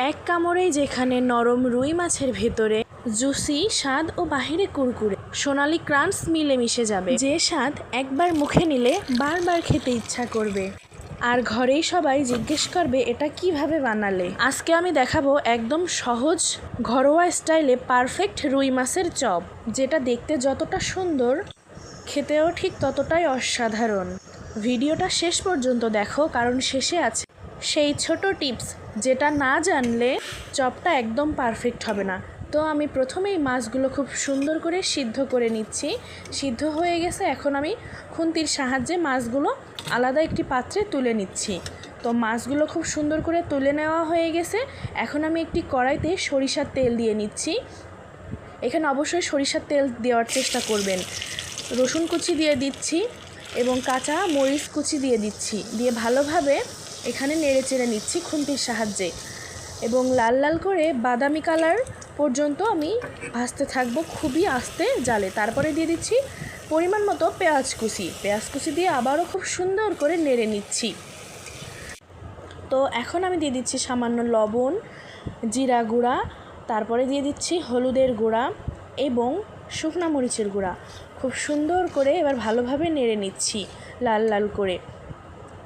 এক কামড়েই যেখানে নরম রুই মাছের ভেতরে জুসি স্বাদ ও বাহিরে কুরকুরে সোনালি ক্রাঞ্চ মিলেমিশে যাবে, যে স্বাদ একবার মুখে নিলে বারবার খেতে ইচ্ছা করবে। আর ঘরেই সবাই জিজ্ঞেস করবে এটা কিভাবে বানালে। আজকে আমি দেখাবো একদম সহজ ঘরোয়া স্টাইলে পারফেক্ট রুই মাছের চপ, যেটা দেখতে যতটা সুন্দর খেতেও ঠিক ততটাই অসাধারণ। ভিডিওটা শেষ পর্যন্ত দেখো, কারণ শেষে আছে সেই ছোট টিপস যেটা না জানলে চপটা একদম পারফেক্ট হবে না। তো আমি প্রথমেই মাছগুলো খুব সুন্দর করে সিদ্ধ করে নিচ্ছি। সিদ্ধ হয়ে গেছে, এখন আমি খুন্তির সাহায্যে মাছগুলো আলাদা একটি পাত্রে তুলে নিচ্ছি। তো মাছগুলো খুব সুন্দর করে তুলে নেওয়া হয়ে গেছে। এখন আমি একটি কড়াইতে সরিষার তেল দিয়ে নিচ্ছি। এখানে অবশ্যই সরিষার তেল দেওয়ার চেষ্টা করবেন। রসুন কুচি দিয়ে দিচ্ছি এবং কাঁচা মরিচ কুচি দিয়ে দিচ্ছি, দিয়ে ভালোভাবে এখানে নেড়ে চেড়ে নিচ্ছি খুন্তির সাহায্যে এবং লাল লাল করে বাদামি কালার পর্যন্ত আমি ভাজতে থাকবো খুবই আস্তে জালে। তারপরে দিয়ে দিচ্ছি পরিমাণ মতো পেঁয়াজ কুচি দিয়ে আবারও খুব সুন্দর করে নেড়ে নিচ্ছি। তো এখন আমি দিয়ে দিচ্ছি সামান্য লবণ, জিরা গুঁড়া, তারপরে দিয়ে দিচ্ছি হলুদের গুঁড়া এবং শুকনো মরিচের গুঁড়া। খুব সুন্দর করে এবার ভালোভাবে নেড়ে নিচ্ছি লাল লাল করে।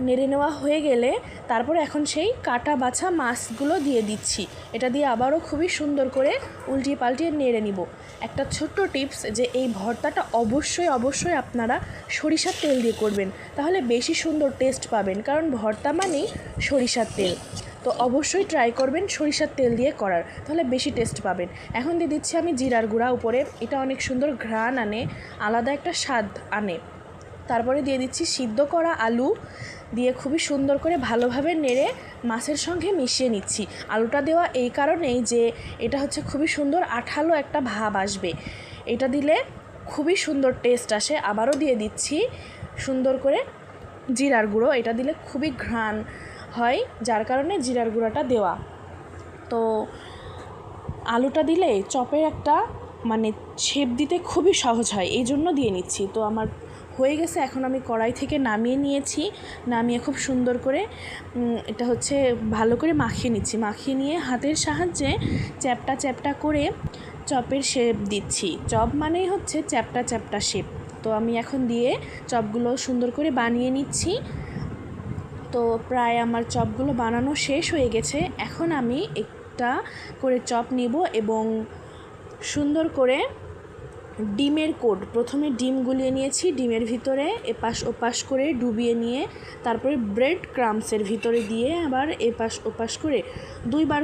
নেড়ে নেওয়া হয়ে গেলে তারপরে এখন সেই কাটা বাছা মাছগুলো দিয়ে দিচ্ছি। এটা দিয়ে আবারও খুবই সুন্দর করে উল্টিয়ে পাল্টিয়ে নেড়ে নিব। একটা ছোট্ট টিপস, যে এই ভর্তাটা অবশ্যই আপনারা সরিষার তেল দিয়ে করবেন, তাহলে বেশি সুন্দর টেস্ট পাবেন, কারণ ভর্তা মানেই সরিষার তেল। তো অবশ্যই ট্রাই করবেন সরিষার তেল দিয়ে করার, তাহলে বেশি টেস্ট পাবেন। এখন দিয়ে দিচ্ছি আমি জিরার গুঁড়া উপরে, এটা অনেক সুন্দর ঘ্রাণ আনে, আলাদা একটা স্বাদ আনে। তারপরে দিয়ে দিচ্ছি সিদ্ধ করা আলু, দিয়ে খুবই সুন্দর করে ভালোভাবে নেড়ে মাছের সঙ্গে মিশিয়ে নিচ্ছি। আলুটা দেওয়া এই কারণেই যে এটা হচ্ছে খুবই সুন্দর আঠালো একটা ভাব আসবে, এটা দিলে খুবই সুন্দর টেস্ট আসে। আবারও দিয়ে দিচ্ছি সুন্দর করে জিরার গুঁড়ো, এটা দিলে খুবই ঘ্রাণ হয়, যার কারণে জিরার গুঁড়োটা দেওয়া। তো আলুটা দিলে চপের একটা শেপ দিতে খুবই সহজ হয়, এই জন্য দিয়ে নিচ্ছি। তো আমার হয়ে গেছে, এখন আমি কড়াই থেকে নামিয়ে নিয়েছি। নামিয়ে খুব সুন্দর করে এটা হচ্ছে ভালো করে মাখিয়ে নিচ্ছি। মাখিয়ে নিয়ে হাতের সাহায্যে চ্যাপটা করে চপের শেপ দিচ্ছি। চপ মানেই হচ্ছে চ্যাপটা শেপ। তো আমি এখন দিয়ে চপগুলো সুন্দর করে বানিয়ে নিচ্ছি। তো প্রায় আমার চপগুলো বানানো শেষ হয়ে গেছে। এখন আমি একটা করে চপ নিব এবং সুন্দর করে ডিমের কোট, প্রথমে ডিম গুলিয়ে নিয়েছি, ডিমের ভিতরে এপাশ ওপাশ করে ডুবিয়ে নিয়ে তারপরে ব্রেড ক্রাম্বসের ভিতরে দিয়ে আবার এপাশ ওপাশ করে দুইবার